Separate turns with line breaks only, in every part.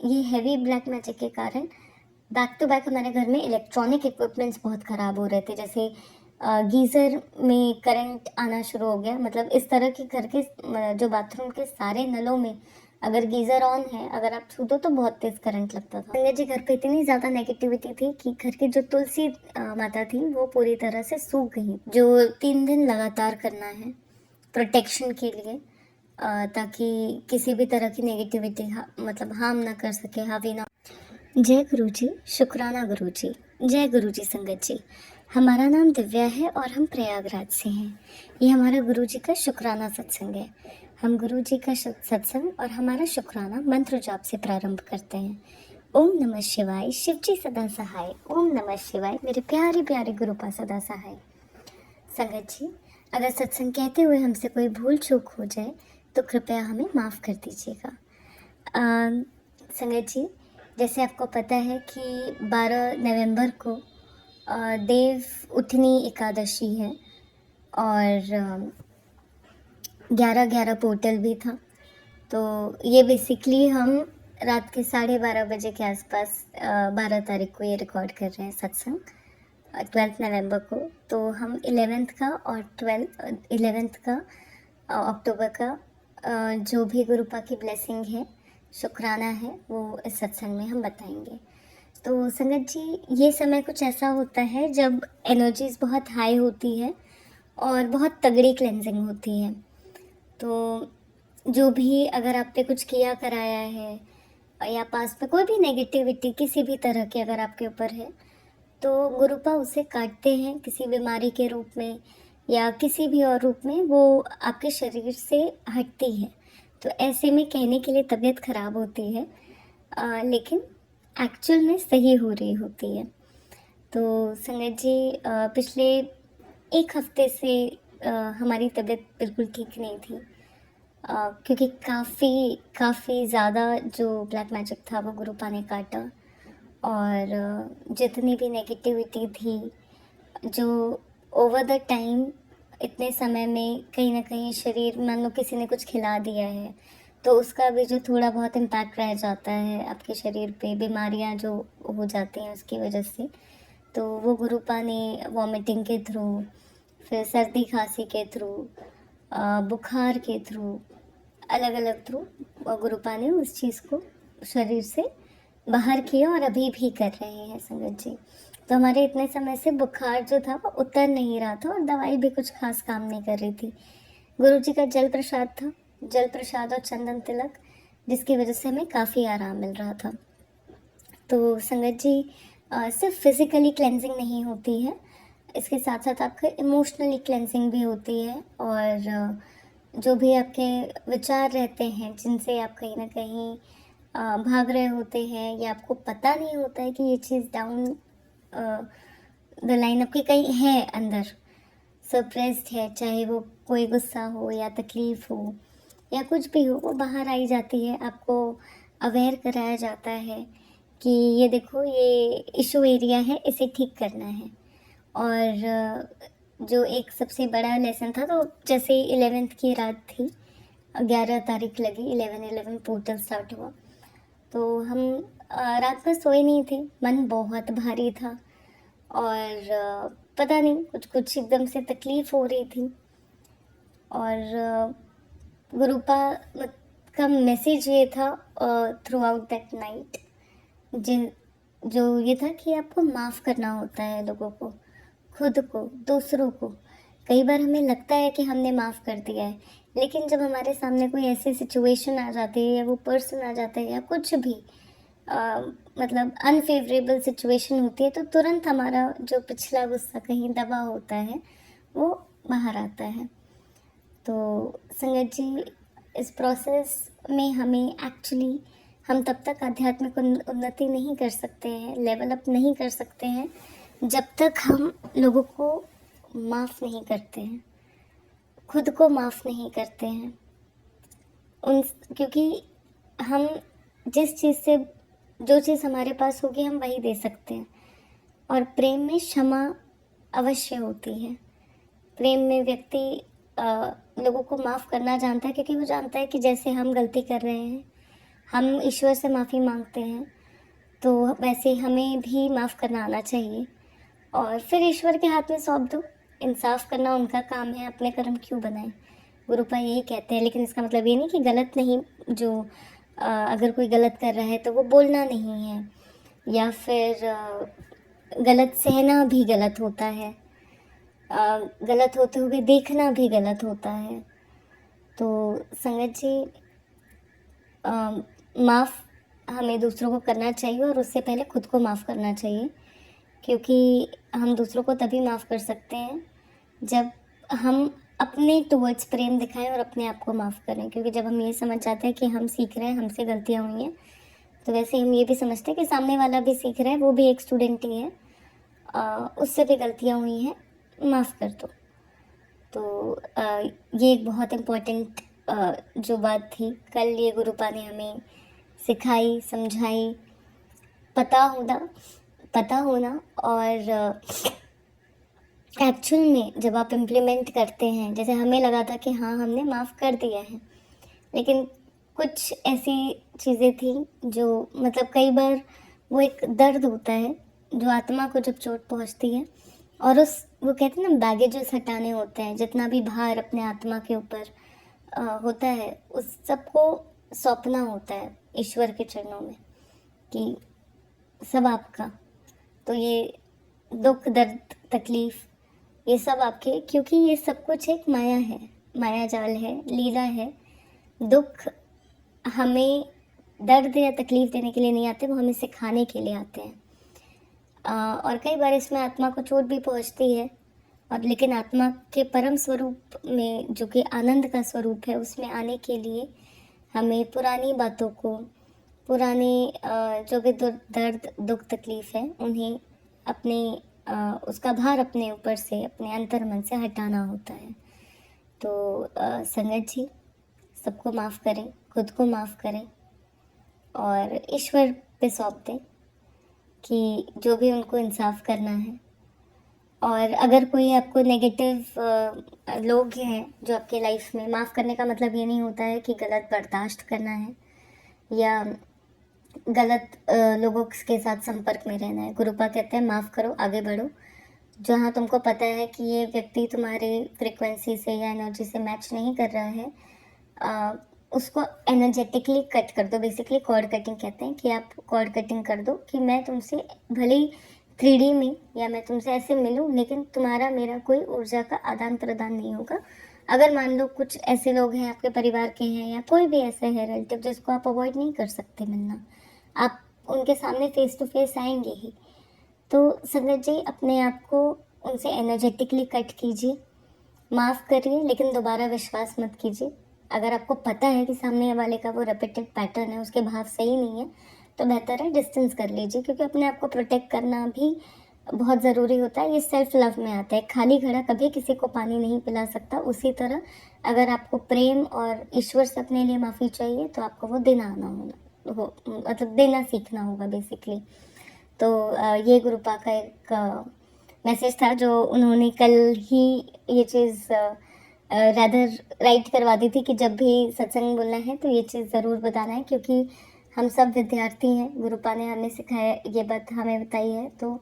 ये heavy black magic के कारण बैक टू बैक हमारे घर में इलेक्ट्रॉनिक इक्विपमेंट्स बहुत ख़राब हो रहे थे। जैसे गीज़र में करंट आना शुरू हो गया। मतलब इस तरह के घर के जो बाथरूम के सारे नलों में अगर गीज़र ऑन है, अगर आप छू दो तो बहुत तेज़ करंट लगता था। संजय जी, घर पे इतनी ज़्यादा नेगेटिविटी थी कि घर की जो तुलसी माता थी वो पूरी तरह से सूख गई। जो 3 दिन लगातार करना है प्रोटेक्शन के लिए, ताकि किसी भी तरह की नेगेटिविटी मतलब हार्म ना कर सके, हावी ना। जय गुरु जी, शुक्राना गुरु जी। जय गुरु जी संगत जी। हमारा नाम दिव्या है और हम प्रयागराज से हैं। ये हमारा गुरु जी का शुक्राना सत्संग है। हम गुरु जी का सत्संग और हमारा शुक्राना मंत्र जाप से प्रारंभ करते हैं। ओम नमः शिवाय, शिव जी सदा सहाय। ओम नमः शिवाय, मेरे प्यारे प्यारे गुरुपा सदा सहाय। संगत जी, अगर सत्संग कहते हुए हमसे कोई भूल चूक हो जाए तो कृपया हमें माफ़ कर दीजिएगा। संगत जी, जैसे आपको पता है कि 12 नवंबर को देव उठनी एकादशी है और 11/11 पोर्टल भी था। तो ये बेसिकली हम रात के 12:30 बजे के आसपास 12 तारीख को ये रिकॉर्ड कर रहे हैं सत्संग, 12 नवंबर को। तो हम 11th का और 11th का अक्टूबर का जो भी गुरुपा की ब्लेसिंग है, शुक्राना है, वो इस सत्संग में हम बताएंगे। तो संगत जी, ये समय कुछ ऐसा होता है जब एनर्जीज बहुत हाई होती है और बहुत तगड़ी क्लेंजिंग होती है। तो जो भी अगर आप पे कुछ किया कराया है या पास में कोई भी नेगेटिविटी किसी भी तरह की अगर आपके ऊपर है, तो गुरुपा उसे काटते हैं किसी बीमारी के रूप में या किसी भी और रूप में, वो आपके शरीर से हटती है। तो ऐसे में कहने के लिए तबीयत ख़राब होती है, लेकिन एक्चुअल में सही हो रही होती है। तो संगत जी, पिछले 1 हफ्ते से हमारी तबीयत बिल्कुल ठीक नहीं थी, क्योंकि काफ़ी ज़्यादा जो ब्लैक मैजिक था वो गुरुपा ने काटा और जितनी भी नेगेटिविटी थी, जो ओवर द टाइम इतने समय में कहीं ना कहीं शरीर, मान लो किसी ने कुछ खिला दिया है तो उसका भी जो थोड़ा बहुत इम्पैक्ट रह जाता है आपके शरीर पे, बीमारियां जो हो जाती हैं उसकी वजह से, तो वो गुरुपा ने वॉमिटिंग के थ्रू, फिर सर्दी खांसी के थ्रू, बुखार के थ्रू, अलग अलग थ्रू गुरुपा ने उस चीज़ को शरीर से बाहर किया और अभी भी कर रहे हैं संगत जी। तो हमारे इतने समय से बुखार जो था वो उतर नहीं रहा था और दवाई भी कुछ खास काम नहीं कर रही थी। गुरु जी का जल प्रसाद था, जल प्रसाद और चंदन तिलक, जिसकी वजह से हमें काफ़ी आराम मिल रहा था। तो संगत जी, सिर्फ फिज़िकली क्लेंजिंग नहीं होती है, इसके साथ साथ आपका इमोशनली क्लेंजिंग भी होती है। और जो भी आपके विचार रहते हैं जिनसे आप कहीं ना कहीं भाग रहे होते हैं या आपको पता नहीं होता है कि ये चीज़ डाउन द लाइन आपके कहीं है अंदर सरप्रेस्ड है, चाहे वो कोई गुस्सा हो या तकलीफ़ हो या कुछ भी हो, वो बाहर आई जाती है। आपको अवेयर कराया जाता है कि ये देखो, ये इशू एरिया है, इसे ठीक करना है। और जो एक सबसे बड़ा लेसन था, तो जैसे 11th की रात थी, 11 तारीख लगी, 11/11 पोर्टल स्टार्ट हुआ, तो हम रात भर सोए नहीं थे, मन बहुत भारी था और पता नहीं कुछ एकदम से तकलीफ़ हो रही थी। और गुरुपा का मैसेज ये था थ्रू आउट दैट नाइट, जो ये था कि आपको माफ़ करना होता है लोगों को, खुद को, दूसरों को। कई बार हमें लगता है कि हमने माफ़ कर दिया है, लेकिन जब हमारे सामने कोई ऐसी सिचुएशन आ जाती है या वो पर्सन आ जाता है या कुछ भी मतलब अनफेवरेबल सिचुएशन होती है, तो तुरंत हमारा जो पिछला गुस्सा कहीं दबा होता है वो बाहर आता है। तो संगत जी, इस प्रोसेस में हमें एक्चुअली, हम तब तक आध्यात्मिक उन्नति नहीं कर सकते हैं, लेवल अप नहीं कर सकते हैं, जब तक हम लोगों को माफ़ नहीं करते हैं, खुद को माफ़ नहीं करते हैं क्योंकि हम जिस चीज़ से, जो चीज़ हमारे पास होगी हम वही दे सकते हैं। और प्रेम में क्षमा अवश्य होती है। प्रेम में व्यक्ति लोगों को माफ़ करना जानता है, क्योंकि वो जानता है कि जैसे हम गलती कर रहे हैं, हम ईश्वर से माफ़ी मांगते हैं, तो वैसे हमें भी माफ़ करना आना चाहिए और फिर ईश्वर के हाथ में सौंप दो। इंसाफ करना उनका काम है, अपने कर्म क्यों बनाएं। गुरुपा यही कहते हैं, लेकिन इसका मतलब ये नहीं कि गलत नहीं, जो अगर कोई गलत कर रहा है तो वो बोलना नहीं है, या फिर गलत सहना भी गलत होता है, गलत होते हुए देखना भी गलत होता है। तो संगत जी, माफ़ हमें दूसरों को करना चाहिए और उससे पहले खुद को माफ़ करना चाहिए, क्योंकि हम दूसरों को तभी माफ़ कर सकते हैं जब हम अपने टुवर्ड्स प्रेम दिखाएं और अपने आप को माफ़ करें। क्योंकि जब हम ये समझ जाते हैं कि हम सीख रहे हैं, हमसे गलतियाँ हुई हैं, तो वैसे हम ये भी समझते हैं कि सामने वाला भी सीख रहा है, वो भी एक स्टूडेंट ही है, उससे भी गलतियाँ हुई हैं, माफ़ कर दो। तो ये एक बहुत इम्पोर्टेंट जो बात थी कल, ये गुरुपा ने हमें सिखाई, समझाई। पता होना और एक्चुअल में जब आप इम्प्लीमेंट करते हैं, जैसे हमें लगा था कि हाँ हमने माफ़ कर दिया है, लेकिन कुछ ऐसी चीज़ें थी जो मतलब कई बार वो एक दर्द होता है जो आत्मा को जब चोट पहुंचती है, और उस वो कहते हैं ना बैगेजेस हटाने होते हैं, जितना भी भार अपने आत्मा के ऊपर होता है उस सबको सौंपना होता है ईश्वर के चरणों में कि सब आपका। तो ये दुख, दर्द, तकलीफ़, ये सब आपके, क्योंकि ये सब कुछ एक माया है, माया जाल है, लीला है। दुख हमें दर्द या तकलीफ़ देने के लिए नहीं आते, वो हमें सिखाने के लिए आते हैं। और कई बार इसमें आत्मा को चोट भी पहुंचती है, और लेकिन आत्मा के परम स्वरूप में, जो कि आनंद का स्वरूप है, उसमें आने के लिए हमें पुरानी बातों को, पुराने जो भी दर्द, दुख, तकलीफ़ है, उन्हें अपने उसका भार अपने ऊपर से, अपने अंतर्मन से हटाना होता है। तो संगत जी, सबको माफ़ करें, खुद को माफ़ करें और ईश्वर पे सौंप दें कि जो भी उनको इंसाफ करना है। और अगर कोई आपको नेगेटिव लोग हैं जो आपके लाइफ में, माफ़ करने का मतलब ये नहीं होता है कि गलत बर्दाश्त करना है या गलत लोगों के साथ संपर्क में रहना है। गुरुपा कहते हैं माफ़ करो, आगे बढ़ो। जहाँ तुमको पता है कि ये व्यक्ति तुम्हारी फ्रिक्वेंसी से या एनर्जी से मैच नहीं कर रहा है, उसको एनर्जेटिकली कट कर दो। बेसिकली कॉर्ड कटिंग कहते हैं कि आप कॉर्ड कटिंग कर दो कि मैं तुमसे भले ही 3D में या मैं तुमसे ऐसे मिलूं, लेकिन तुम्हारा मेरा कोई ऊर्जा का आदान प्रदान नहीं होगा। अगर मान लो कुछ ऐसे लोग हैं, आपके परिवार के हैं या कोई भी ऐसे है रिलेटिव जिसको आप अवॉइड नहीं कर सकते मिलना, आप उनके सामने फेस टू फेस आएंगे ही, तो संगत जी अपने आप को उनसे एनर्जेटिकली कट कीजिए, माफ़ करिए, लेकिन दोबारा विश्वास मत कीजिए। अगर आपको पता है कि सामने वाले का वो रिपीटेड पैटर्न है, उसके भाव सही नहीं है, तो बेहतर है डिस्टेंस कर लीजिए, क्योंकि अपने आप को प्रोटेक्ट करना भी बहुत ज़रूरी होता है। ये सेल्फ लव में आता है। खाली घड़ा कभी किसी को पानी नहीं पिला सकता। उसी तरह अगर आपको प्रेम और ईश्वर से अपने लिए माफ़ी चाहिए, तो आपको वो देना आना होगा, वो मतलब देना सीखना होगा बेसिकली। तो ये गुरुपा का एक मैसेज था जो उन्होंने कल ही ये चीज़ रादर राइट करवा दी थी कि जब भी सत्संग बोलना है तो ये चीज़ ज़रूर बताना है, क्योंकि हम सब विद्यार्थी हैं। गुरुपा ने हमें सिखाया, ये बात हमें बताई है, तो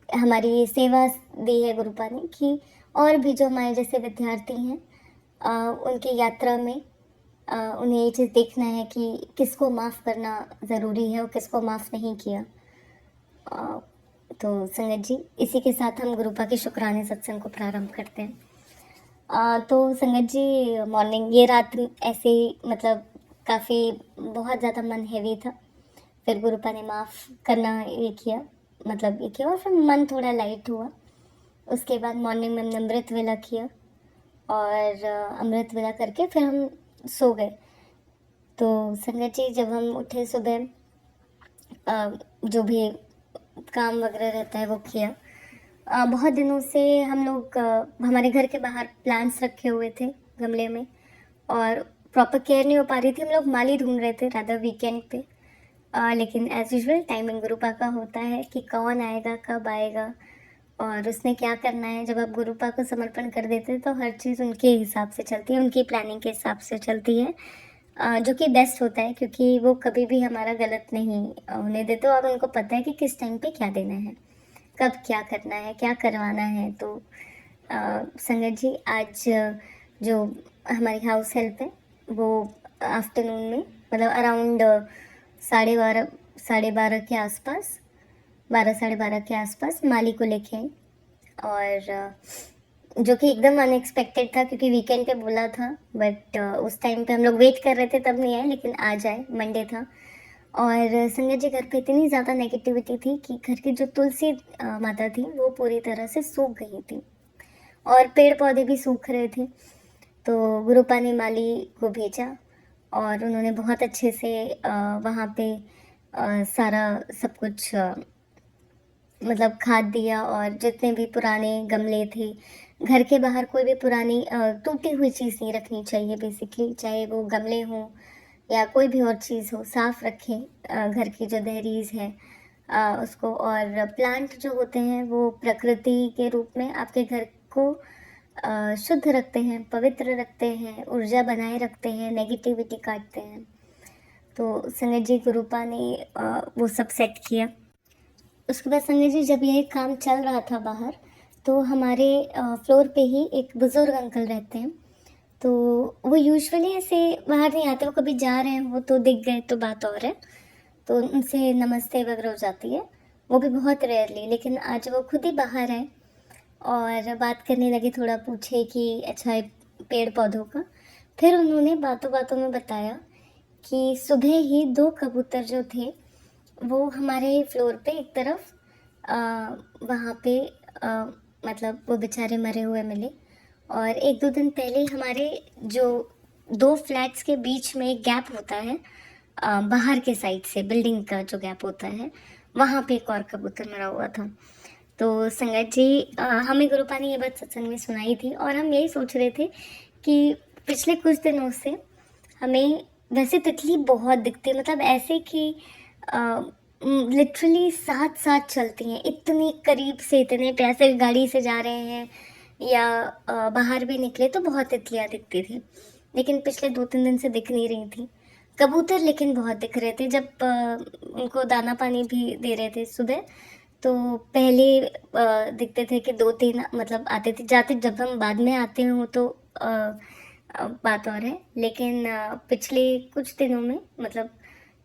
हमारी ये सेवा दी है गुरुपा ने कि और भी जो हमारे जैसे विद्यार्थी हैं, उनकी यात्रा में उन्हें ये चीज़ देखना है कि किसको माफ़ करना ज़रूरी है और किसको माफ़ नहीं किया। तो संगत जी, इसी के साथ हम गुरुपा के शुक्राने सत्संग को प्रारंभ करते हैं। तो संगत जी, मॉर्निंग ये रात ऐसे मतलब काफ़ी बहुत ज़्यादा मन हैवी था। फिर गुरुपा ने माफ़ करना ये किया, मतलब ये किया, और फिर मन थोड़ा लाइट हुआ। उसके बाद मॉर्निंग में हमने अमृत वेला किया, और अमृत वेला करके फिर हम सो गए। तो संगत जी, जब हम उठे सुबह, जो भी काम वगैरह रहता है वो किया। बहुत दिनों से हम लोग हमारे घर के बाहर प्लांट्स रखे हुए थे गमले में, और प्रॉपर केयर नहीं हो पा रही थी। हम लोग माली ढूंढ रहे थे रादर वीकेंड पे, लेकिन एज यूजुअल टाइमिंग गुरुपा का होता है कि कौन आएगा, कब आएगा और उसने क्या करना है। जब आप गुरुपा को समर्पण कर देते हैं तो हर चीज़ उनके हिसाब से चलती है, उनकी प्लानिंग के हिसाब से चलती है। जो कि बेस्ट होता है, क्योंकि वो कभी भी हमारा गलत नहीं होने देते और उनको पता है कि किस टाइम पे क्या देना है, कब क्या करना है, क्या करवाना है। तो संगत जी, आज जो हमारी हाउस हेल्प है वो आफ्टरनून में, मतलब अराउंड 12:30 12:30 के आसपास, 12 साढ़े 12 के आसपास माली को लेके आई। और जो कि एकदम अनएक्सपेक्टेड था, क्योंकि वीकेंड पे बोला था, बट उस टाइम पे हम लोग वेट कर रहे थे तब नहीं आए, लेकिन आज आए, मंडे था। और संगत जी, घर पे इतनी ज़्यादा नेगेटिविटी थी कि घर की जो तुलसी माता थी वो पूरी तरह से सूख गई थी और पेड़ पौधे भी सूख रहे थे। तो गुरुपा ने माली को भेजा और उन्होंने बहुत अच्छे से वहाँ पे सारा सब कुछ मतलब खाद दिया। और जितने भी पुराने गमले थे, घर के बाहर कोई भी पुरानी टूटी हुई चीज़ नहीं रखनी चाहिए बेसिकली, चाहे वो गमले हों या कोई भी और चीज़ हो, साफ़ रखें घर की जो दहलीज है उसको। और प्लांट जो होते हैं वो प्रकृति के रूप में आपके घर को शुद्ध रखते हैं, पवित्र रखते हैं, ऊर्जा बनाए रखते हैं, नेगेटिविटी काटते हैं। तो संगत जी, गुरुपा ने वो सब सेट किया। उसके बाद संजय जी, जब यह काम चल रहा था बाहर, तो हमारे फ्लोर पे ही एक बुज़ुर्ग अंकल रहते हैं। तो वो यूजुअली ऐसे बाहर नहीं आते, वो कभी जा रहे हो तो दिख गए तो बात और है, तो उनसे नमस्ते वगैरह हो जाती है, वो भी बहुत रेयरली। लेकिन आज वो खुद ही बाहर आए और बात करने लगे, थोड़ा पूछे कि अच्छा है पेड़ पौधों का। फिर उन्होंने बातों बातों में बताया कि सुबह ही 2 कबूतर जो थे वो हमारे फ्लोर पे एक तरफ अ, वहाँ पे मतलब वो बेचारे मरे हुए मिले। और 1-2 दिन पहले हमारे जो 2 फ्लैट्स के बीच में एक गैप होता है, बाहर के साइड से बिल्डिंग का जो गैप होता है, वहाँ पे एक और कबूतर मरा हुआ था। तो संगत जी, हमें गुरुपा ने ये बात सत्संग में सुनाई थी और हम यही सोच रहे थे कि पिछले कुछ दिनों से हमें वैसे तितली बहुत दिखती है, मतलब ऐसे कि लिटरली साथ साथ चलती हैं, इतनी करीब से, इतने प्यार से गाड़ी से जा रहे हैं या बाहर भी निकले तो बहुत तितलियाँ दिखती थी। लेकिन पिछले 2-3 दिन से दिख नहीं रही थी। कबूतर लेकिन बहुत दिख रहे थे। जब उनको दाना पानी भी दे रहे थे सुबह, तो पहले दिखते थे कि 2-3 मतलब आते थे, जाते जब हम बाद में आते हों तो बात और है। लेकिन पिछले कुछ दिनों में, मतलब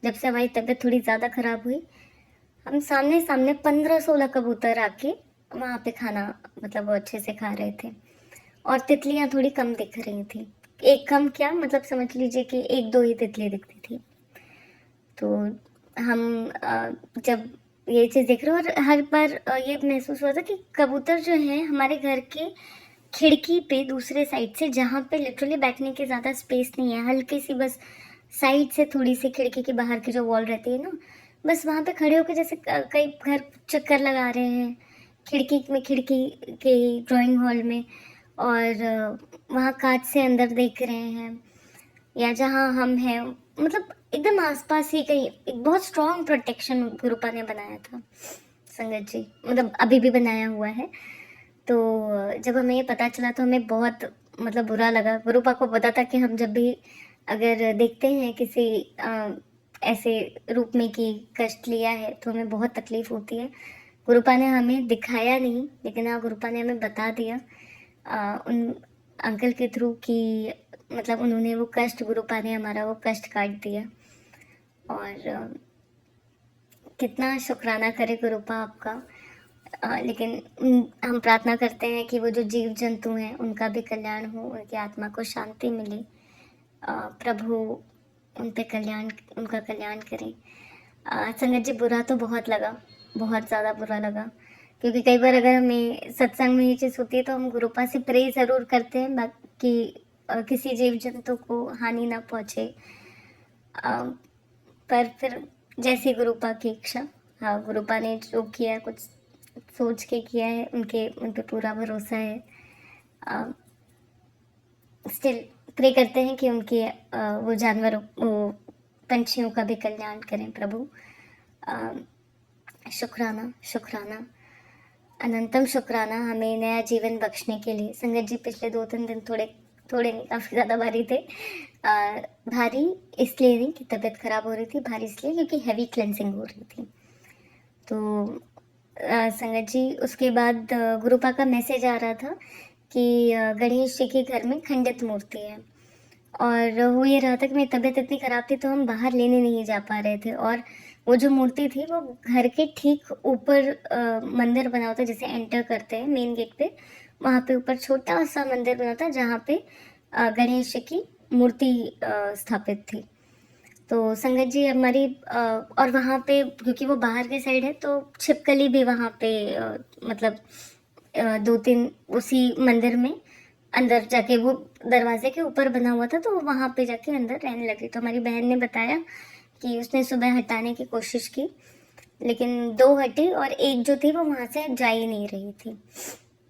जब से हमारी तबीयत थोड़ी ज़्यादा ख़राब हुई, हम सामने-सामने 15-16 कबूतर आके वहाँ पे खाना, मतलब वो अच्छे से खा रहे थे और तितलियाँ थोड़ी कम दिख रही थी। एक कम क्या, मतलब समझ लीजिए कि 1-2 ही तितलियाँ दिखती थी। तो हम जब ये चीज़ देख रहे हैं, और हर बार ये महसूस हुआ था कि कबूतर जो हैं हमारे घर के खिड़की पे दूसरे साइड से, जहाँ पे लिटरली बैठने की ज़्यादा स्पेस नहीं है, हल्की सी बस साइड से थोड़ी सी खिड़की के बाहर की जो वॉल रहती है ना, बस वहाँ पे खड़े होकर जैसे कई घर चक्कर लगा रहे हैं खिड़की में, खिड़की के ड्राइंग हॉल में। और वहाँ कांच से अंदर देख रहे हैं, या जहाँ हम हैं, मतलब एकदम आसपास ही कहीं। एक बहुत स्ट्रॉन्ग प्रोटेक्शन गुरुपा ने बनाया था संगत जी, मतलब अभी भी बनाया हुआ है। तो जब हमें ये पता चला तो हमें बहुत, मतलब बुरा लगा। गुरुपा को पता था कि हम जब भी अगर देखते हैं किसी ऐसे रूप में कि कष्ट लिया है तो हमें बहुत तकलीफ होती है। गुरुपा ने हमें दिखाया नहीं, लेकिन हाँ, गुरुपा ने हमें बता दिया उन अंकल के थ्रू कि मतलब उन्होंने वो कष्ट, गुरुपा ने हमारा वो कष्ट काट दिया। और कितना शुक्राना करे गुरुपा आपका। लेकिन हम प्रार्थना करते हैं कि वो जो जीव जंतु हैं उनका भी कल्याण हो, उनकी आत्मा को शांति मिले। प्रभु उन पे कल्याण, उनका कल्याण करें। संगत जी, बुरा तो बहुत लगा, बहुत ज़्यादा बुरा लगा, क्योंकि कई बार अगर हमें सत्संग में ये चीज़ होती है तो हम गुरुपा से प्रे ज़रूर करते हैं बाकी किसी जीव जंतु को हानि ना पहुँचे। पर फिर जैसी गुरुपा की इच्छा। हाँ, गुरुपा ने जो किया कुछ सोच के किया है, उन पे पूरा भरोसा है। स्टिल प्रे करते हैं कि उनके वो जानवरों, वो पंछियों का भी कल्याण करें प्रभु। अ, शुक्राना, शुक्राना, अनंतम शुक्राना हमें नया जीवन बख्शने के लिए। संगत जी, पिछले 2-3 दिन थोड़े थोड़े नहीं, काफ़ी ज़्यादा भारी थे। भारी इसलिए नहीं कि तबीयत ख़राब हो रही थी, भारी इसलिए क्योंकि हेवी क्लेंसिंग हो रही थी। तो संगत जी, उसके बाद गुरुपा का मैसेज आ रहा था कि गणेश जी के घर में खंडित मूर्ति है। और हो ये रहा था कि मेरी तबीयत इतनी ख़राब थी तो हम बाहर लेने नहीं जा पा रहे थे, और वो जो मूर्ति थी वो घर के ठीक ऊपर मंदिर बना हुआ था, जैसे एंटर करते हैं मेन गेट पे, वहाँ पे ऊपर छोटा सा मंदिर बना था जहाँ पे गणेश जी की मूर्ति स्थापित थी। तो संगत जी हमारी और वहाँ पे क्योंकि वो बाहर के साइड है तो छिपकली भी वहाँ पे मतलब 2-3 उसी मंदिर में अंदर जाके, वो दरवाजे के ऊपर बना हुआ था तो वो वहाँ पे जाके अंदर रहने लगी। तो हमारी बहन ने बताया कि उसने सुबह हटाने की कोशिश की, लेकिन 2 हटी और एक जो थी वो वहाँ से जा ही नहीं रही थी।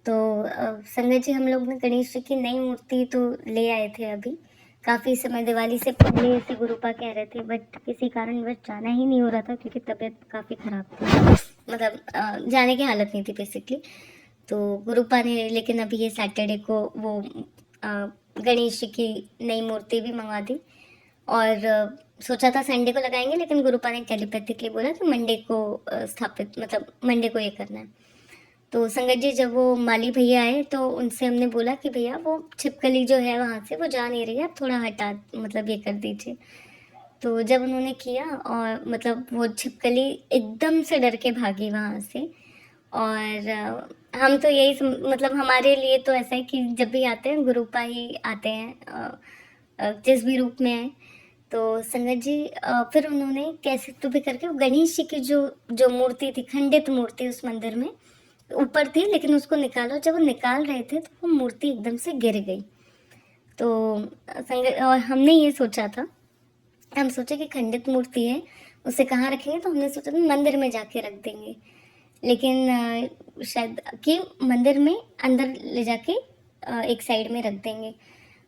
तो संगत जी, हम लोग ने गणेश जी की नई मूर्ति तो ले आए थे अभी, काफ़ी समय दिवाली से पहले ऐसे गुरुपा कह रहे थे, बट किसी कारणवश जाना ही नहीं हो रहा था क्योंकि तबीयत काफ़ी ख़राब थी, मतलब जाने की हालत नहीं थी बेसिकली। तो गुरुपा ने लेकिन अभी ये सैटरडे को वो गणेश जी की नई मूर्ति भी मंगवा दी, और सोचा था संडे को लगाएंगे, लेकिन गुरुपा ने टेलीपैथिकली बोला कि मंडे को स्थापित, मतलब मंडे को ये करना है। तो संगत जी, जब वो माली भैया आए तो उनसे हमने बोला कि भैया वो छिपकली जो है वहाँ से वो जा नहीं रही है, आप थोड़ा हटा, मतलब ये कर दीजिए। तो जब उन्होंने किया और मतलब वो छिपकली एकदम से डर के भागी वहाँ से। और हम तो यही मतलब हमारे लिए तो ऐसा है कि जब भी आते हैं गुरुपा ही आते हैं, जिस भी रूप में आए। तो संगत जी फिर उन्होंने कैसे तो भी करके वो गणेश जी की जो जो मूर्ति थी, खंडित मूर्ति उस मंदिर में ऊपर थी, लेकिन उसको निकाला, जब वो निकाल रहे थे तो वो मूर्ति एकदम से गिर गई। तो संगत, और हमने ये सोचा था, हम सोचे कि खंडित मूर्ति है, उसे कहाँ रखेंगे, तो हमने सोचा था मंदिर में जाके रख देंगे, लेकिन शायद कि मंदिर में अंदर ले जाके एक साइड में रख देंगे,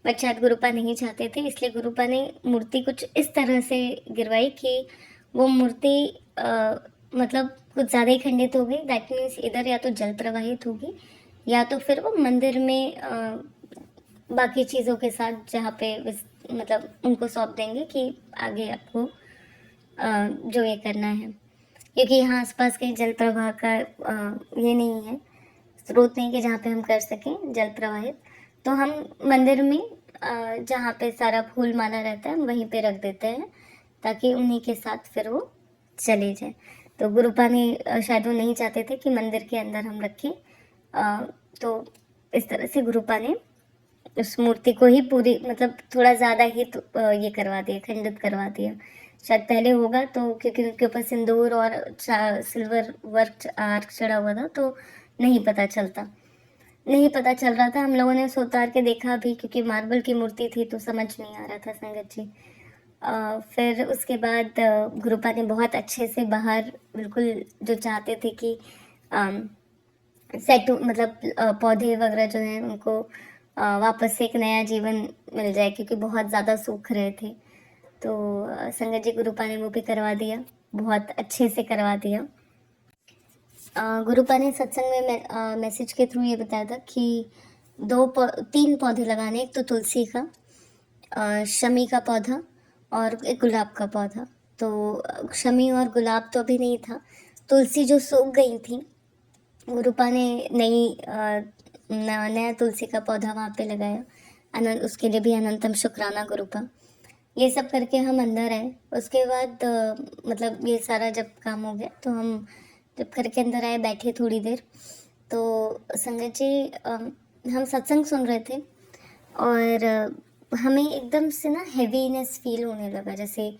बट शायद गुरुपा नहीं चाहते थे, इसलिए गुरुपा ने मूर्ति कुछ इस तरह से गिरवाई कि वो मूर्ति मतलब कुछ ज़्यादा ही खंडित हो गई। दैट मीन्स इधर या तो जल प्रवाहित होगी या तो फिर वो मंदिर में बाकी चीज़ों के साथ जहाँ पे मतलब उनको सौंप देंगे कि आगे आपको जो ये करना है, क्योंकि यहाँ आसपास कहीं जल प्रवाह का ये नहीं है, स्रोत नहीं कि जहाँ पे हम कर सकें जल प्रवाहित। तो हम मंदिर में जहाँ पे सारा फूल माला रहता है हम वहीं पे रख देते हैं, ताकि उन्हीं के साथ फिर वो चले जाए। तो गुरुपा ने शायद वो नहीं चाहते थे कि मंदिर के अंदर हम रखें, तो इस तरह से गुरुपा ने उस मूर्ति को ही पूरी, मतलब थोड़ा ज़्यादा ही तो ये करवा दिया, खंडित करवा दिया। शायद पहले होगा तो क्योंकि उनके ऊपर सिंदूर और सिल्वर वर्क आर्क चढ़ा हुआ था तो नहीं पता चलता, नहीं पता चल रहा था। हम लोगों ने उसे उतार के देखा भी, क्योंकि मार्बल की मूर्ति थी तो समझ नहीं आ रहा था संगत जी। फिर उसके बाद गुरुपा ने बहुत अच्छे से बाहर, बिल्कुल जो चाहते थे कि सेट, मतलब पौधे वगैरह जो हैं उनको वापस से एक नया जीवन मिल जाए, क्योंकि बहुत ज़्यादा सूख रहे थे। तो संगत जी, गुरुपा ने वो भी करवा दिया, बहुत अच्छे से करवा दिया। गुरुपा ने सत्संग में मैसेज के थ्रू ये बताया था कि 3 पौधे लगाने, एक तो तुलसी का, शमी का पौधा और एक गुलाब का पौधा। तो शमी और गुलाब तो अभी नहीं था, तुलसी जो सूख गई थी, गुरुपा ने नया तुलसी का पौधा वहाँ पे लगाया। उसके लिए भी अनंतम शुक्राना गुरुपा। ये सब करके हम अंदर आए। उसके बाद मतलब ये सारा जब काम हो गया तो हम जब करके अंदर आए, बैठे थोड़ी देर, तो संगत जी हम सत्संग सुन रहे थे और हमें एकदम से ना हैवीनेस फील होने लगा, जैसे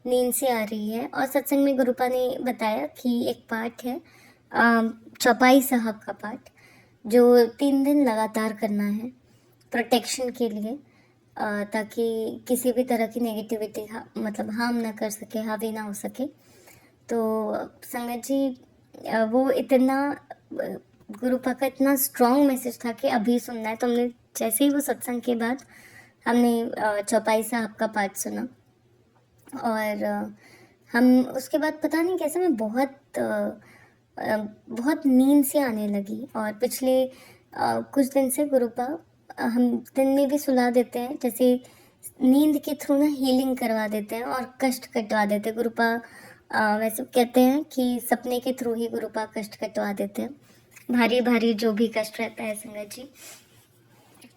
नींद से आ रही है। और सत्संग में गुरुपा ने बताया कि एक पाठ है चौपाई साहब का पाठ, जो 3 दिन लगातार करना है प्रोटेक्शन के लिए, ताकि किसी भी तरह की नेगेटिविटी मतलब हार्म ना कर सके, हावी ना हो सके। तो संगत जी वो इतना गुरुपा का इतना स्ट्रॉन्ग मैसेज था कि अभी सुनना है, तो हमने जैसे ही वो सत्संग के बाद हमने चौपाई साहब का पाठ सुना, और हम उसके बाद पता नहीं कैसे मैं बहुत नींद से आने लगी। और पिछले कुछ दिन से गुरुपा हम दिन में भी सुला देते हैं, जैसे नींद के थ्रू ना हीलिंग करवा देते हैं और कष्ट कटवा देते हैं। गुरुपा वैसे कहते हैं कि सपने के थ्रू ही गुरुपा कष्ट कटवा देते हैं, भारी भारी जो भी कष्ट रहता है संगत जी।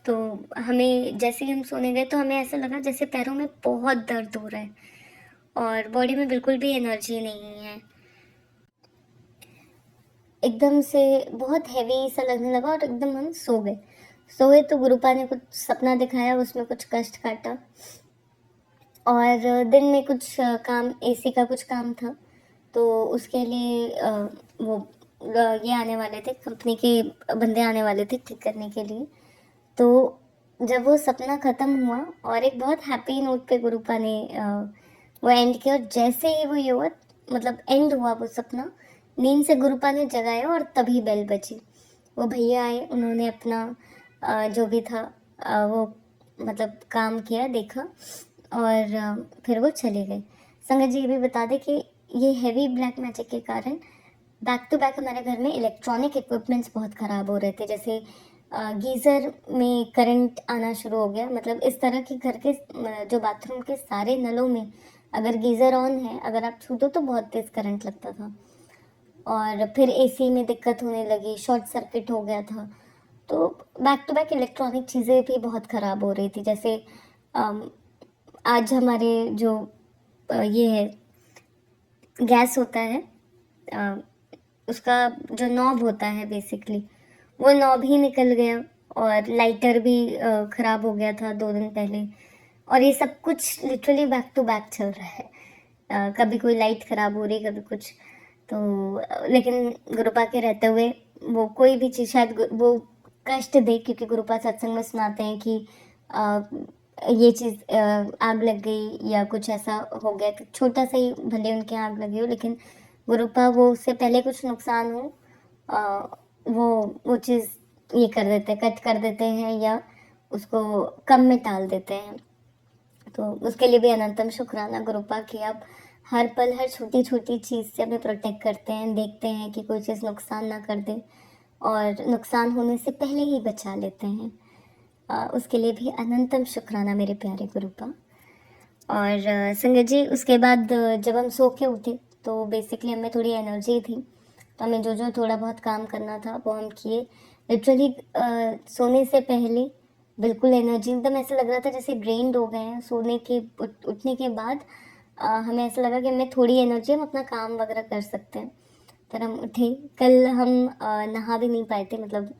तो हमें जैसे ही हम सोने गए तो हमें ऐसा लगा जैसे पैरों में बहुत दर्द हो रहा है और बॉडी में बिल्कुल भी एनर्जी नहीं है। एकदम से बहुत हैवी सा लगने लगा और एकदम हम सो गए। सोए तो गुरुपा ने कुछ सपना दिखाया, उसमें कुछ कष्ट काटा और दिन में कुछ काम, एसी का कुछ काम था, तो उसके लिए वो ये आने वाले थे, कंपनी के बंदे आने वाले थे ठीक करने के लिए। तो जब वो सपना ख़त्म हुआ और एक बहुत हैप्पी नोट पे गुरुपा ने वो एंड किया, और जैसे ही वो ये हुआ, मतलब एंड हुआ वो सपना, नींद से गुरुपा ने जगाया और तभी बेल बजी। वो भैया आए, उन्होंने अपना जो भी था वो मतलब काम किया, देखा और फिर वो चले गए। संगत जी ये भी बता दें कि ये हैवी ब्लैक मैजिक के कारण बैक टू बैक हमारे घर में इलेक्ट्रॉनिक इक्विपमेंट्स बहुत ख़राब हो रहे थे। जैसे गीज़र में करंट आना शुरू हो गया, मतलब इस तरह कि घर के जो बाथरूम के सारे नलों में अगर गीज़र ऑन है, अगर आप छू दो तो बहुत तेज़ करंट लगता था। और फिर एसी में दिक्कत होने लगी, शॉर्ट सर्किट हो गया था। तो बैक टू बैक इलेक्ट्रॉनिक चीज़ें भी बहुत ख़राब हो रही थी। जैसे अम, आज हमारे जो ये है गैस होता है, अ, उसका जो नॉब होता है बेसिकली, वो नॉब ही निकल गया और लाइटर भी ख़राब हो गया था 2 दिन पहले। और ये सब कुछ लिटरली बैक टू बैक चल रहा है। कभी कोई लाइट ख़राब हो रही, कभी कुछ। तो लेकिन गुरुपा के रहते हुए वो कोई भी चीज़ शायद वो कष्ट दे, क्योंकि गुरुपा सत्संग में सुनाते हैं कि अ, ये चीज़ आग लग गई या कुछ ऐसा हो गया, कि छोटा सा ही भले उनके आग लगी हो, लेकिन गुरुपा वो उससे पहले कुछ नुकसान हो अ, वो चीज़ ये कर देते हैं, कट कर देते हैं या उसको कम में टाल देते हैं। तो उसके लिए भी अनंतम शुक्राना गुरुपा कि आप हर पल हर छोटी छोटी चीज़ से हमें प्रोटेक्ट करते हैं, देखते हैं कि कोई चीज़ नुकसान ना कर दे और नुकसान होने से पहले ही बचा लेते हैं। उसके लिए भी अनंतम शुक्राना मेरे प्यारे गुरुपा। और संगत जी उसके बाद जब हम सो के उठे तो बेसिकली हमें थोड़ी एनर्जी थी, तो हमें जो जो थोड़ा बहुत काम करना था वो हम किए। लिटरली सोने से पहले बिल्कुल एनर्जी, एकदम ऐसा लग रहा था जैसे ड्रेन्ड हो गए हैं। सोने के उठने के बाद हमें ऐसा लगा कि हमें थोड़ी एनर्जी, हम अपना काम वगैरह कर सकते हैं। फिर हम उठे। कल हम नहा भी नहीं पाए थे, मतलब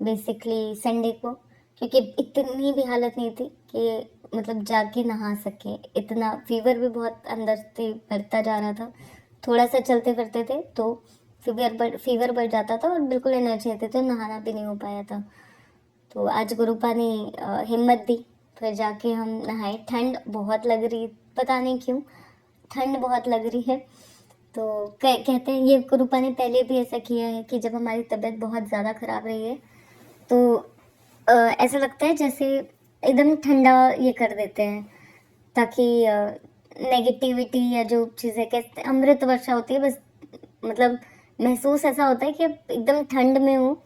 बेसिकली संडे को, क्योंकि इतनी भी हालत नहीं थी कि मतलब जाके नहा सके। इतना फीवर भी बहुत अंदर से बढ़ता जा रहा था, थोड़ा सा चलते फिरते थे तो फीवर बढ़ जाता था और बिल्कुल एनर्जी आती थी, तो नहाना भी नहीं हो पाया था। तो आज गुरुपा ने हिम्मत दी, फिर जाके हम नहाए। ठंड बहुत लग रही, पता नहीं क्यों ठंड बहुत लग रही है। तो कहते हैं, ये गुरुपा ने पहले भी ऐसा किया है कि जब हमारी तबीयत बहुत ज़्यादा ख़राब रही है तो ऐसा लगता है जैसे एकदम ठंडा ये कर देते हैं, ताकि नेगेटिविटी या जो चीज़ें कहते हैं अमृत वर्षा होती है, बस मतलब महसूस ऐसा होता है कि अब एकदम ठंड में हो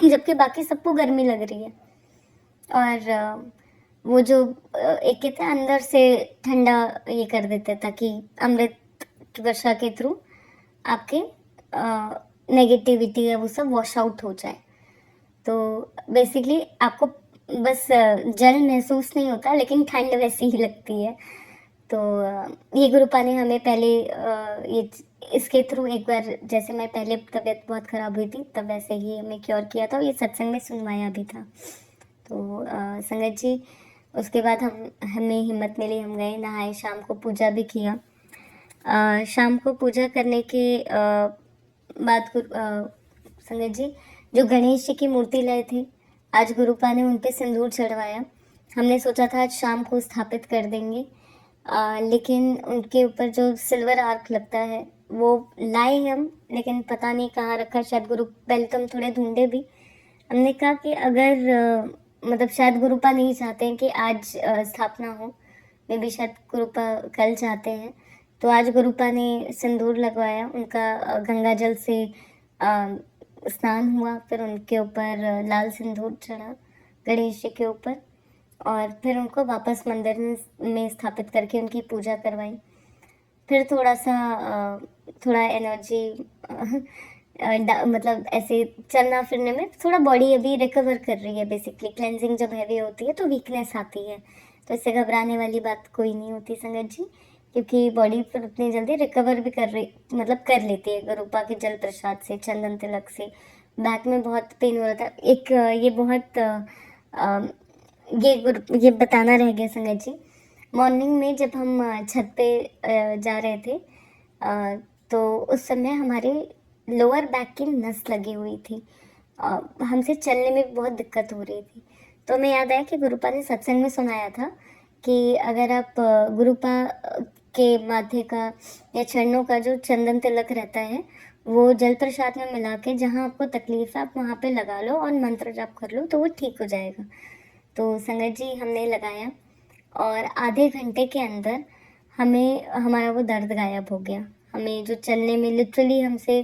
जबकि बाकी सबको गर्मी लग रही है। और वो जो एक कहते हैं अंदर से ठंडा ये कर देते हैं, ताकि अमृत की वर्षा के थ्रू आपके नेगेटिविटी है वो सब वॉश आउट हो जाए। तो बेसिकली आपको बस जल महसूस नहीं होता, लेकिन ठंड वैसी ही लगती है। तो ये गुरुपा ने हमें पहले ये इसके थ्रू एक बार, जैसे मैं पहले तबीयत बहुत ख़राब हुई थी तब वैसे ही हमें क्योर किया था, और ये सत्संग में सुनवाया भी था। तो संगत जी उसके बाद हमें हिम्मत मिली, हम गए नहाए, शाम को पूजा भी किया। शाम को पूजा करने के बाद संगत जी जो गणेश जी की मूर्ति लाए थे, आज गुरुपा ने उन पे सिंदूर चढ़वाया। हमने सोचा था आज शाम को स्थापित कर देंगे, लेकिन उनके ऊपर जो सिल्वर आर्क लगता है वो लाए हम, लेकिन पता नहीं कहाँ रखा। शायद गुरु, पहले तो हम थोड़े ढूंढे भी, हमने कहा कि अगर मतलब शायद गुरुपा नहीं चाहते हैं कि आज स्थापना हो, मे बी शायद गुरुपा कल चाहते हैं। तो आज गुरुपा ने सिंदूर लगवाया, उनका गंगा जल से स्नान हुआ, फिर उनके ऊपर लाल सिंदूर चढ़ा गणेश जी के ऊपर, और फिर उनको वापस मंदिर में स्थापित करके उनकी पूजा करवाई। फिर थोड़ा एनर्जी मतलब ऐसे चलना फिरने में थोड़ा बॉडी अभी रिकवर कर रही है। बेसिकली क्लेंजिंग जब हैवी होती है तो वीकनेस आती है, तो इससे घबराने वाली बात कोई नहीं होती संगत जी, क्योंकि बॉडी फिर उतनी जल्दी रिकवर भी कर रही, मतलब कर लेती है गुरुपा के जल प्रसाद से, चंदन तिलक से। बैक में बहुत पेन हो रहा था, एक ये बहुत ये बताना रह गया संगत जी। मॉर्निंग में जब हम छत पे जा रहे थे, तो उस समय हमारे लोअर बैक की नस लगी हुई थी, हमसे चलने में बहुत दिक्कत हो रही थी। तो हमें याद आया कि गुरुपा ने सत्संग में सुनाया था कि अगर आप गुरुपा के माथे का या चरणों का जो चंदन तिलक रहता है वो जल प्रसाद में मिला के जहाँ आपको तकलीफ है आप वहाँ पे लगा लो और मंत्र जाप कर लो तो वो ठीक हो जाएगा। तो संगत जी हमने लगाया और आधे घंटे के अंदर हमें हमारा वो दर्द गायब हो गया। हमें जो चलने में लिटरली हमसे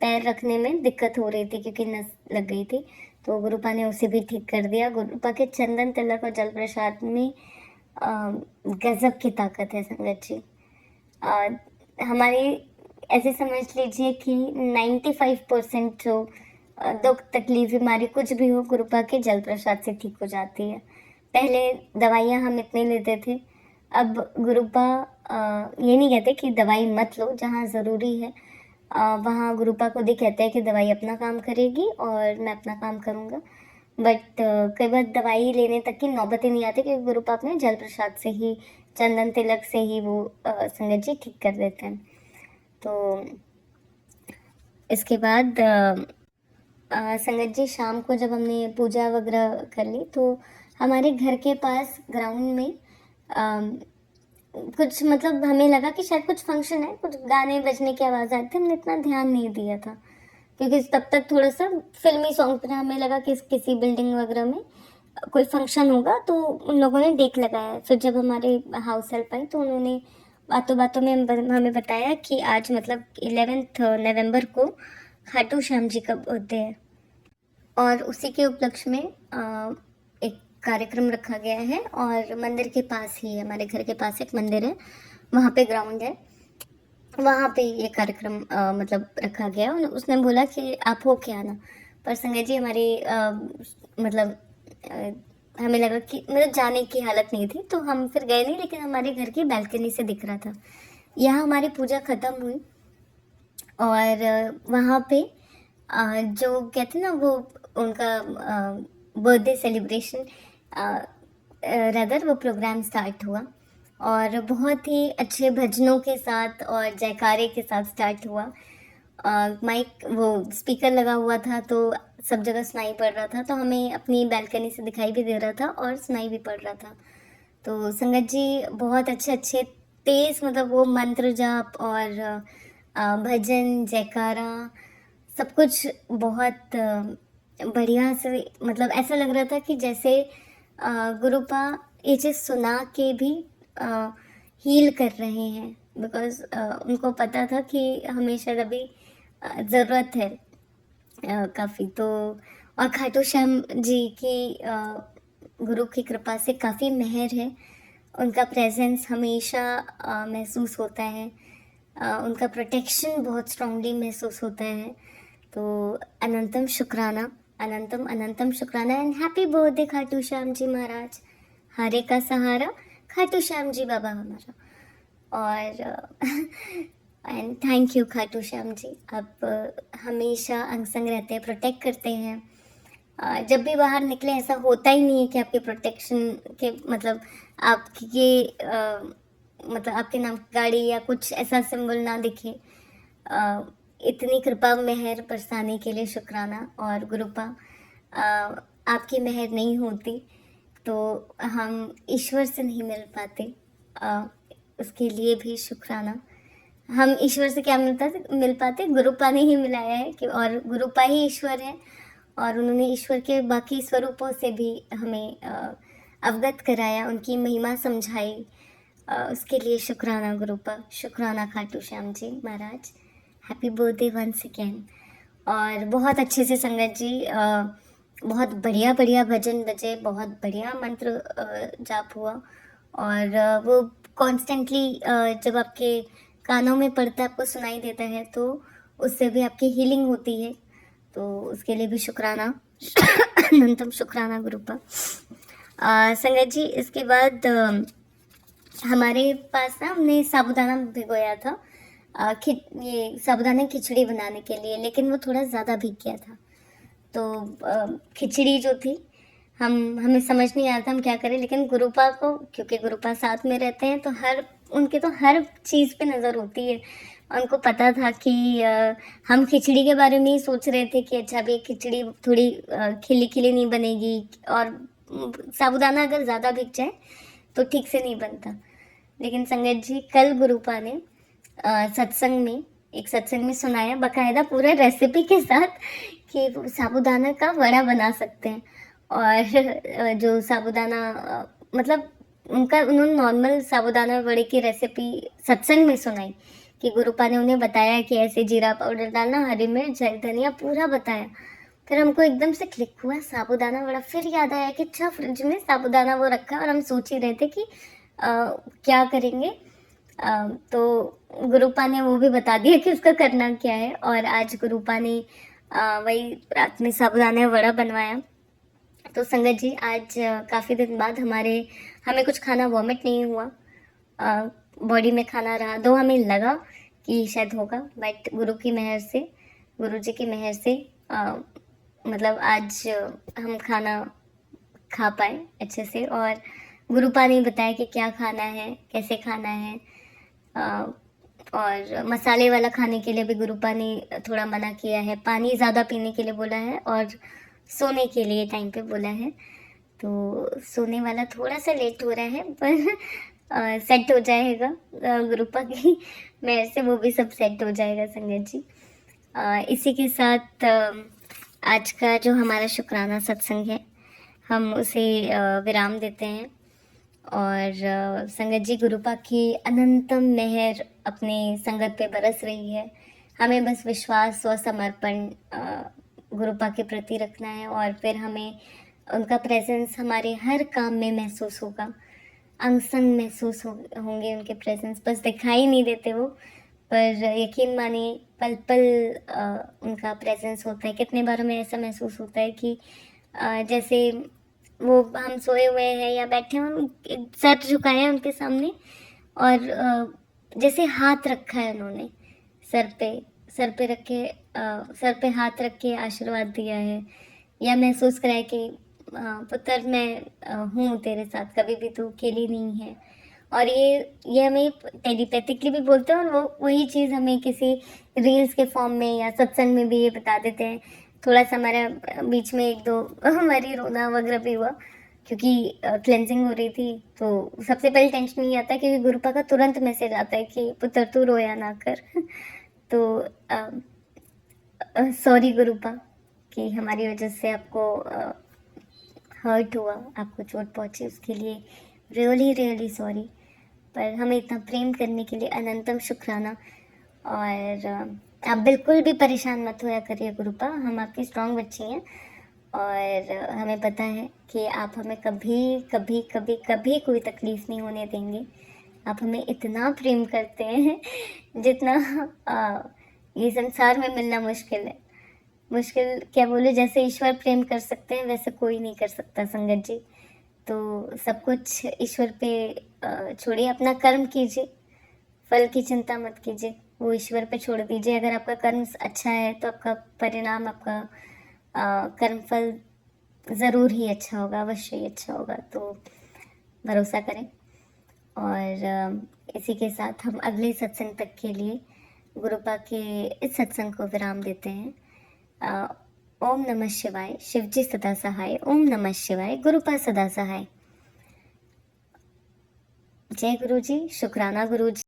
पैर रखने में दिक्कत हो रही थी क्योंकि नस लग गई थी, तो गुरुपा ने उसे भी ठीक कर दिया। गुरुपा के चंदन तिलक और जल प्रसाद में गजब की ताकत है संगत जी। हमारी ऐसे समझ लीजिए कि 95% जो दुख तकलीफ बीमारी कुछ भी हो गुरुपा के जल प्रसाद से ठीक हो जाती है। पहले दवाइयाँ हम इतने लेते थे, अब गुरुपा ये नहीं कहते कि दवाई मत लो, जहाँ ज़रूरी है वहाँ गुरुपा खुद ही कहते हैं कि दवाई अपना काम करेगी और मैं अपना काम करूँगा। बट कई बार दवाई लेने तक की नौबत ही नहीं आती क्योंकि गुरुपा अपने जल प्रसाद से ही, चंदन तिलक से ही वो संगत जी ठीक कर देते हैं। तो इसके बाद संगत जी शाम को जब हमने पूजा वगैरह कर ली तो हमारे घर के पास ग्राउंड में कुछ मतलब हमें लगा कि शायद कुछ फंक्शन है, कुछ गाने बजने की आवाज़ आई थी, हमने इतना ध्यान नहीं दिया था क्योंकि तब तक थोड़ा सा फिल्मी सॉन्ग पर हमें लगा कि किसी बिल्डिंग वगैरह में कोई फंक्शन होगा, तो उन लोगों ने डेक लगाया। फिर जब हमारे हाउस हेल्प आई तो उन्होंने बातों बातों में हमें बताया कि आज मतलब 11 नवंबर को खाटू श्याम जी का बर्थडे है और उसी के उपलक्ष्य में एक कार्यक्रम रखा गया है और मंदिर के पास ही है, हमारे घर के पास एक मंदिर है, वहाँ पे ग्राउंड है, वहाँ पे ये कार्यक्रम मतलब रखा गया। उसने बोला कि आप हो के आना, पर संगत जी हमारी मतलब हमें लगा कि मतलब जाने की हालत नहीं थी तो हम फिर गए नहीं, लेकिन हमारे घर की बैल्कनी से दिख रहा था। यहाँ हमारी पूजा ख़त्म हुई और वहाँ पे जो कहते हैं ना वो उनका बर्थडे सेलिब्रेशन रदर वो प्रोग्राम स्टार्ट हुआ और बहुत ही अच्छे भजनों के साथ और जयकारे के साथ स्टार्ट हुआ। माइक वो स्पीकर लगा हुआ था तो सब जगह सुनाई पड़ रहा था, तो हमें अपनी बैल्कनी से दिखाई भी दे रहा था और सुनाई भी पड़ रहा था। तो संगत जी बहुत अच्छे अच्छे तेज़ मतलब वो मंत्र जाप और भजन जयकारा सब कुछ बहुत बढ़िया से, मतलब ऐसा लग रहा था कि जैसे गुरुपा ये चीज़ सुना के भी हील कर रहे हैं, बिकॉज उनको पता था कि हमें शायद अभी ज़रूरत है काफ़ी। तो और खाटू श्याम जी की गुरु की कृपा से काफ़ी मेहर है, उनका प्रेजेंस हमेशा महसूस होता है, उनका प्रोटेक्शन बहुत स्ट्रांगली महसूस होता है। तो अनंतम शुक्राना, अनंतम अनंतम शुक्राना and happy birthday Khatu Shyam ji महाराज, हारे का सहारा खाटू श्याम जी बाबा हमारा। और and thank you Khatu Shyam ji, आप हमेशा अंग संग रहते हैं, प्रोटेक्ट करते हैं। जब भी बाहर निकले ऐसा होता ही नहीं है कि आपके प्रोटेक्शन के मतलब आपके मतलब आपके नाम की गाड़ी या कुछ ऐसा सिंबल ना दिखे। इतनी कृपा मेहर बरसाने के लिए शुक्राना। और गुरुपा आपकी मेहर नहीं होती तो हम ईश्वर से नहीं मिल पाते, उसके लिए भी शुक्राना। हम ईश्वर से क्या मिल पाते, गुरुपा ने ही मिलाया है कि और गुरुपा ही ईश्वर है और उन्होंने ईश्वर के बाकी स्वरूपों से भी हमें अवगत कराया, उनकी महिमा समझाई। उसके लिए शुक्राना गुरुपा, शुक्राना खाटू श्याम जी महाराज, हैप्पी बर्थडे वंस अगेन। और बहुत अच्छे से संगत जी बहुत बढ़िया बढ़िया भजन बजे, बहुत बढ़िया मंत्र जाप हुआ। और वो कॉन्स्टेंटली जब आपके कानों में पड़ता है, आपको सुनाई देता है, तो उससे भी आपकी हीलिंग होती है। तो उसके लिए भी शुक्राना अनंतम शुक्राना गुरुपा। संगत जी, इसके बाद हमारे पास ना हमने साबूदाना भिगोया था ये साबूदाना खिचड़ी बनाने के लिए, लेकिन वो थोड़ा ज़्यादा भीग गया था। तो खिचड़ी जो थी हमें समझ नहीं आ रहा था हम क्या करें, लेकिन गुरुपा को, क्योंकि गुरुपा साथ में रहते हैं तो उनके तो हर चीज़ पे नज़र होती है। उनको पता था कि हम खिचड़ी के बारे में ही सोच रहे थे कि अच्छा भी खिचड़ी थोड़ी खिली खिली नहीं बनेगी, और साबूदाना अगर ज़्यादा भीग जाए तो ठीक से नहीं बनता। लेकिन संगत जी, कल गुरुपा ने एक सत्संग में सुनाया बकायदा पूरे रेसिपी के साथ कि साबूदाना का वड़ा बना सकते हैं। और जो साबूदाना मतलब उन्होंने नॉर्मल साबूदाना वड़े की रेसिपी सत्संग में सुनाई कि गुरुपा ने उन्हें बताया कि ऐसे जीरा पाउडर डालना, हरी मिर्च, धनिया, पूरा बताया। फिर हमको एकदम से क्लिक हुआ साबूदाना वड़ा। फिर याद आया कि अच्छा फ्रिज में साबूदाना वो रखा है, और हम सोच ही रहे थे कि क्या करेंगे। तो गुरुपा ने वो भी बता दिया कि उसका करना क्या है। और आज गुरुपा ने वही रात में साबूदाना वड़ा बनवाया। तो संगत जी, आज काफ़ी दिन बाद हमें कुछ खाना वॉमिट नहीं हुआ, बॉडी में खाना रहा, दो हमें लगा कि शायद होगा, बट गुरु जी की मेहर से मतलब आज हम खाना खा पाए अच्छे से। और गुरुपा ने बताया कि क्या खाना है, कैसे खाना है। और मसाले वाला खाने के लिए भी गुरुपा ने थोड़ा मना किया है, पानी ज़्यादा पीने के लिए बोला है, और सोने के लिए टाइम पे बोला है। तो सोने वाला थोड़ा सा लेट हो रहा है, पर सेट हो जाएगा गुरुपा की मेरे से, वो भी सब सेट हो जाएगा संगत जी। इसी के साथ आज का जो हमारा शुक्राना सत्संग है, हम उसे विराम देते हैं। और संगत जी, गुरुपा की अनंतम मेहर अपने संगत पे बरस रही है। हमें बस विश्वास और समर्पण गुरुपा के प्रति रखना है, और फिर हमें उनका प्रेजेंस हमारे हर काम में महसूस होगा। अंग संग महसूस होंगे उनके प्रेजेंस, बस दिखाई नहीं देते वो, पर यकीन मानिए पल पल उनका प्रेजेंस होता है। कितने बार हमें ऐसा महसूस होता है कि जैसे वो हम सोए हुए हैं या बैठे हैं, सर झुकाए हैं उनके सामने, और जैसे हाथ रखा है उन्होंने सर पे रख के सर पे हाथ रख के आशीर्वाद दिया है, या महसूस कराया कि पुत्र मैं हूँ तेरे साथ, कभी भी तू अकेली नहीं है। और ये हमें टेलीपैथिकली भी बोलते हैं, और वो वही चीज़ हमें किसी रील्स के फॉर्म में या सत्संग में भी ये बता देते हैं। थोड़ा सा हमारा बीच में एक दो हमारी रोना वगैरह भी हुआ, क्योंकि क्लेंजिंग हो रही थी। तो सबसे पहले टेंशन ये आता है, क्योंकि गुरुपा का तुरंत मैसेज आता है कि पुत्र तू रोया ना कर। तो सॉरी गुरुपा कि हमारी वजह से आपको हर्ट हुआ, आपको चोट पहुंची, उसके लिए रियली रियली सॉरी। पर हमें इतना प्रेम करने के लिए अनंतम शुक्राना। और आप बिल्कुल भी परेशान मत होया करिए गुरुपा, हम आपकी स्ट्रॉन्ग बच्ची हैं, और हमें पता है कि आप हमें कभी कभी कभी कभी कोई तकलीफ़ नहीं होने देंगे। आप हमें इतना प्रेम करते हैं जितना ये संसार में मिलना मुश्किल है। मुश्किल क्या बोले, जैसे ईश्वर प्रेम कर सकते हैं वैसे कोई नहीं कर सकता संगत जी। तो सब कुछ ईश्वर पे छोड़िए, अपना कर्म कीजिए, फल की चिंता मत कीजिए, वो ईश्वर पे छोड़ दीजिए। अगर आपका कर्म अच्छा है तो आपका परिणाम, आपका कर्म फल ज़रूर ही अच्छा होगा, अवश्य ही अच्छा होगा। तो भरोसा करें। और इसी के साथ हम अगले सत्संग तक के लिए गुरुपा के इस सत्संग को विराम देते हैं। ओम नमः शिवाय, शिवजी सदा सहाय। ओम नमः शिवाय, गुरुपा सदा सहाय। जय गुरु जी, शुक्राना गुरु जी।